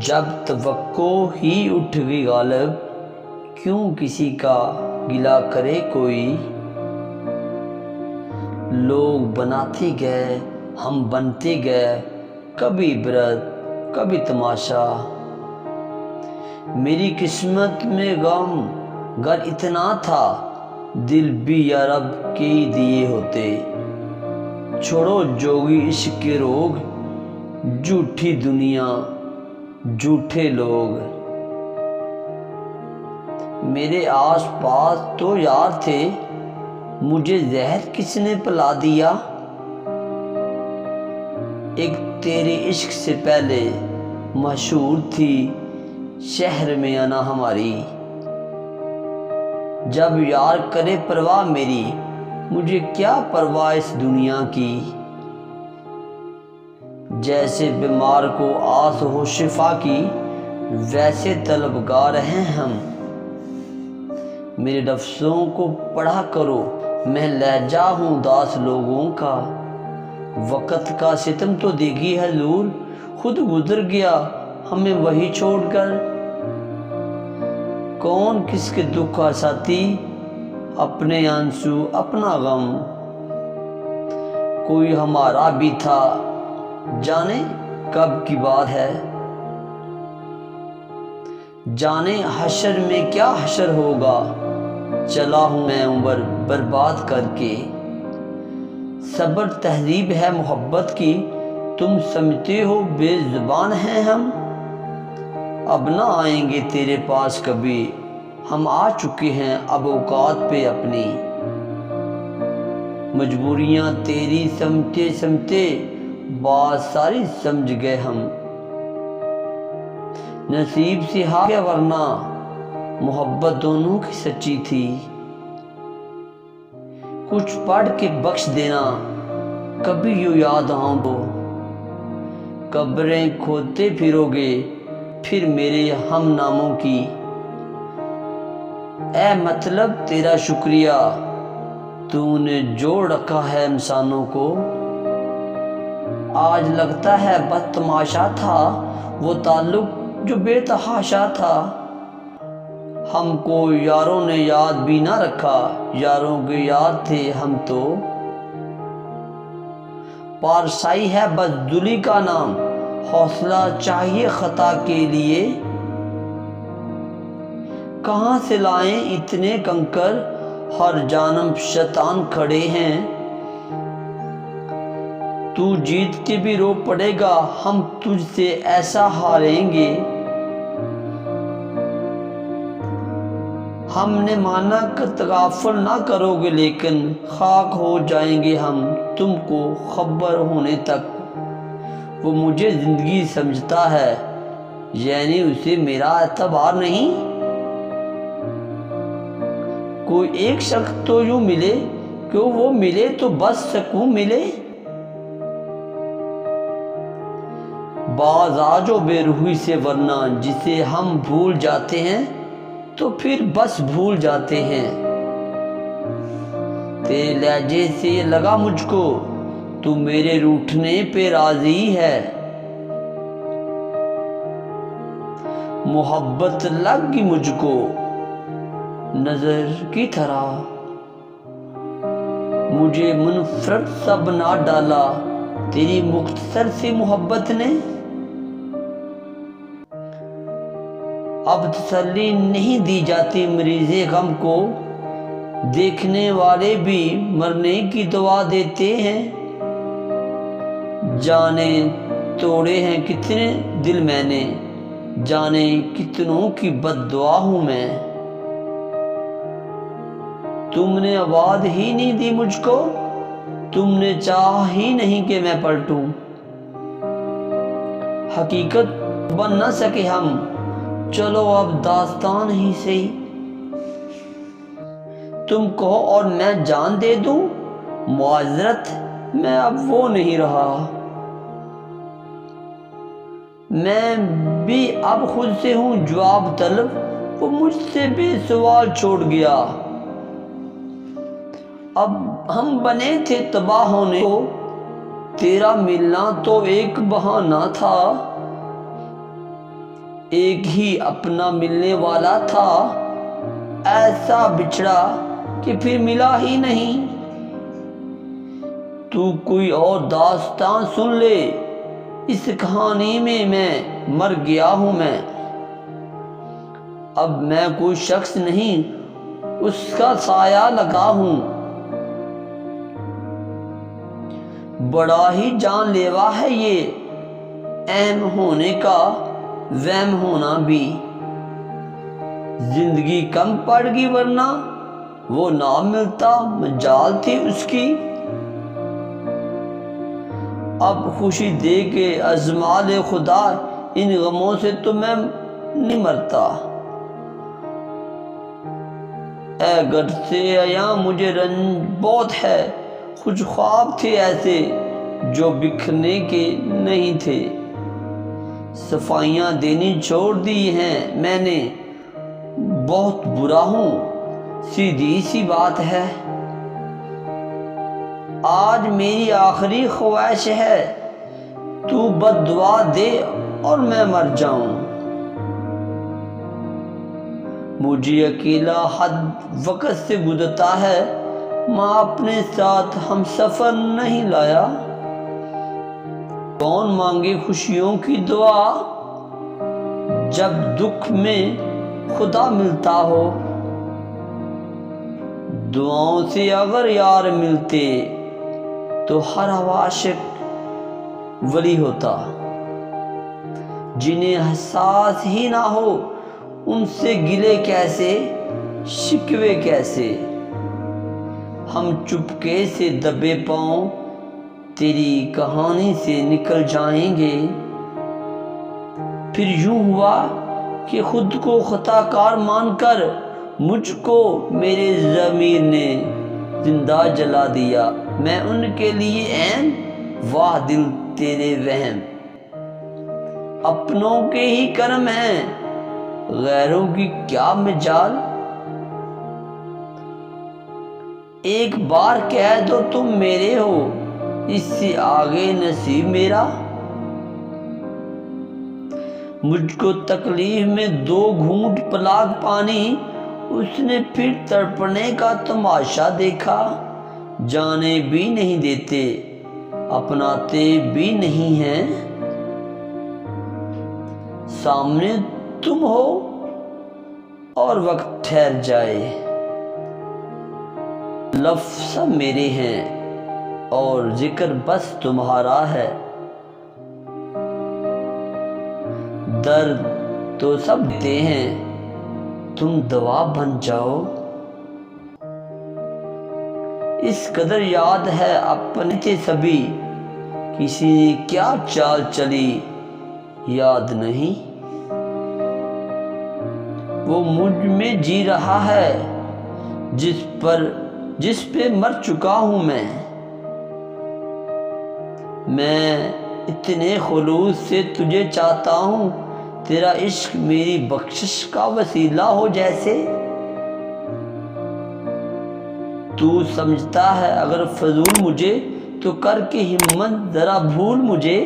جب توقع ہی اٹھ گئی غالب، کیوں کسی کا گلہ کرے کوئی؟ لوگ بناتے گئے ہم بنتے گئے، کبھی عبرت کبھی تماشا۔ میری قسمت میں غم گر اتنا تھا، دل بھی یا رب کے ہی دیے ہوتے۔ چھوڑو جوگی عشق کے روگ، جھوٹی دنیا جھوٹے لوگ۔ میرے آس پاس تو یار تھے، مجھے زہر کس نے پلا دیا؟ ایک تیرے عشق سے پہلے مشہور تھی شہر میں انا ہماری۔ جب یار کرے پرواہ میری، مجھے کیا پرواہ اس دنیا کی؟ جیسے بیمار کو آس ہو شفا کی، ویسے طلبگار ہیں ہم۔ میرے لفظوں کو پڑھا کرو، میں لہجہ ہوں داس لوگوں کا۔ وقت کا ستم تو دیکھی حضور، خود گزر گیا ہمیں وہی چھوڑ کر۔ کون کس کے دکھ کا ساتھی، اپنے آنسو اپنا غم۔ کوئی ہمارا بھی تھا، جانے کب کی بات ہے۔ جانے حشر میں کیا حشر ہوگا، چلا ہوں میں عمر برباد کر کے۔ صبر تہذیب ہے محبت کی، تم سمجھتے ہو بے زبان ہیں ہم۔ اب نہ آئیں گے تیرے پاس کبھی، ہم آ چکے ہیں اب اوقات پہ اپنی۔ مجبوریاں تیری سمجھتے سمجھتے بات ساری سمجھ گئے ہم۔ نصیب سے ہا گیا ورنہ محبت دونوں کی سچی تھی۔ کچھ پڑھ کے بخش دینا، کبھی یوں یاد آؤں تو۔ قبریں کھودتے پھرو گے پھر میرے ہم ناموں کی۔ اے مطلب تیرا شکریہ، تو نے جوڑ رکھا ہے انسانوں کو۔ آج لگتا ہے بس تماشا تھا وہ تعلق جو بے تحاشا تھا۔ ہم کو یاروں نے یاد بھی نہ رکھا، یاروں کے یاد تھے ہم تو۔ پارسائی ہے بس دلی کا نام، حوصلہ چاہیے خطا کے لیے۔ کہاں سے لائیں اتنے کنکر، ہر جانب شیطان کھڑے ہیں۔ تو جیت کے بھی رو پڑے گا، ہم تجھ سے ایسا ہاریں گے۔ ہم نے مانا کہ تغافل نہ کرو گے، لیکن خاک ہو جائیں گے ہم تم کو خبر ہونے تک۔ وہ مجھے زندگی سمجھتا ہے، یعنی اسے میرا اعتبار نہیں۔ کوئی ایک شخص تو یوں ملے کہ وہ ملے تو بس سکون ملے۔ باز آجو بے روحی سے ورنہ جسے ہم بھول جاتے ہیں تو پھر بس بھول جاتے ہیں۔ تیرے لہجے سے لگا مجھ کو، تو میرے روٹھنے پہ راضی ہے۔ محبت لگ گئی مجھ کو نظر کی طرح، مجھے منفرد سا بنا ڈالا تیری مختصر سی محبت نے۔ اب تسلی نہیں دی جاتی مریض غم کو، دیکھنے والے بھی مرنے کی دعا دیتے ہیں۔ جانے توڑے ہیں کتنے دل میں نے، جانے کتنوں کی بد دعا ہوں میں۔ تم نے آواز ہی نہیں دی مجھ کو، تم نے چاہا ہی نہیں کہ میں پلٹوں۔ حقیقت بن نہ سکے ہم، چلو اب داستان ہی صحیح۔ تم کہو اور میں جان دے دوں، معذرت میں اب وہ نہیں رہا۔ میں بھی اب خود سے ہوں جواب طلب، وہ مجھ سے بے سوال چھوڑ گیا۔ اب ہم بنے تھے تباہ ہونے کو، تیرا ملنا تو ایک بہانہ تھا۔ ایک ہی اپنا ملنے والا تھا، ایسا بچھڑا کہ پھر ملا ہی نہیں۔ تو کوئی اور داستان سن لے، اس کہانی میں مر گیا ہوں میں۔ اب میں کوئی شخص نہیں، اس کا سایہ لگا ہوں۔ بڑا ہی جان لیوا ہے یہ اہم ہونے کا وہم ہونا بھی۔ زندگی کم پڑ گئی ورنہ وہ نہ ملتا مجال تھی اس کی۔ اب خوشی دے کے ازمال خدا، ان غموں سے تو میں نہیں مرتا۔ اے گھر سے آیا مجھے رنج بہت ہے، کچھ خواب تھے ایسے جو بکھرنے کے نہیں تھے۔ صفائیاں دینی چھوڑ دی ہیں میں نے، بہت برا ہوں، سیدھی سی بات ہے۔ آج میری آخری خواہش ہے، تو بد دعا دے اور میں مر جاؤں۔ مجھے اکیلا حد وقت سے گزرتا ہے، ماں اپنے ساتھ ہم سفر نہیں لایا۔ کون مانگے خوشیوں کی دعا جب دکھ میں خدا ملتا ہو۔ دعاؤں سے اگر یار ملتے تو ہر عاشق ولی ہوتا۔ جنہیں احساس ہی نہ ہو ان سے گلے کیسے، شکوے کیسے۔ ہم چپکے سے دبے پاؤں تیری کہانی سے نکل جائیں گے۔ پھر یوں ہوا کہ خود کو خطا کار مان کر مجھ کو میرے ضمیر نے زندہ جلا دیا۔ میں ان کے لیے عین، واہ دل تیرے وہم۔ اپنوں کے ہی کرم ہیں، غیروں کی کیا مجال۔ ایک بار کہہ دو تم میرے ہو، اس سے آگے نصیب میرا۔ مجھ کو تکلیف میں 2 گھونٹ پلاک پانی، اس نے پھر تڑپنے کا تماشا دیکھا۔ جانے بھی نہیں دیتے، اپناتے بھی نہیں ہیں۔ سامنے تم ہو اور وقت ٹھہر جائے، لفظ سب میرے ہیں اور ذکر بس تمہارا ہے۔ درد تو سب دیتے ہیں، تم دوا بن جاؤ۔ اس قدر یاد ہے اپنے تھے سبھی، کسی نے کیا چال چلی یاد نہیں۔ وہ مجھ میں جی رہا ہے جس پہ مر چکا ہوں میں اتنے خلوص سے تجھے چاہتا ہوں، تیرا عشق میری بخشش کا وسیلہ ہو جیسے۔ تو سمجھتا ہے اگر فضول مجھے تو کر کے ہمت ذرا بھول مجھے۔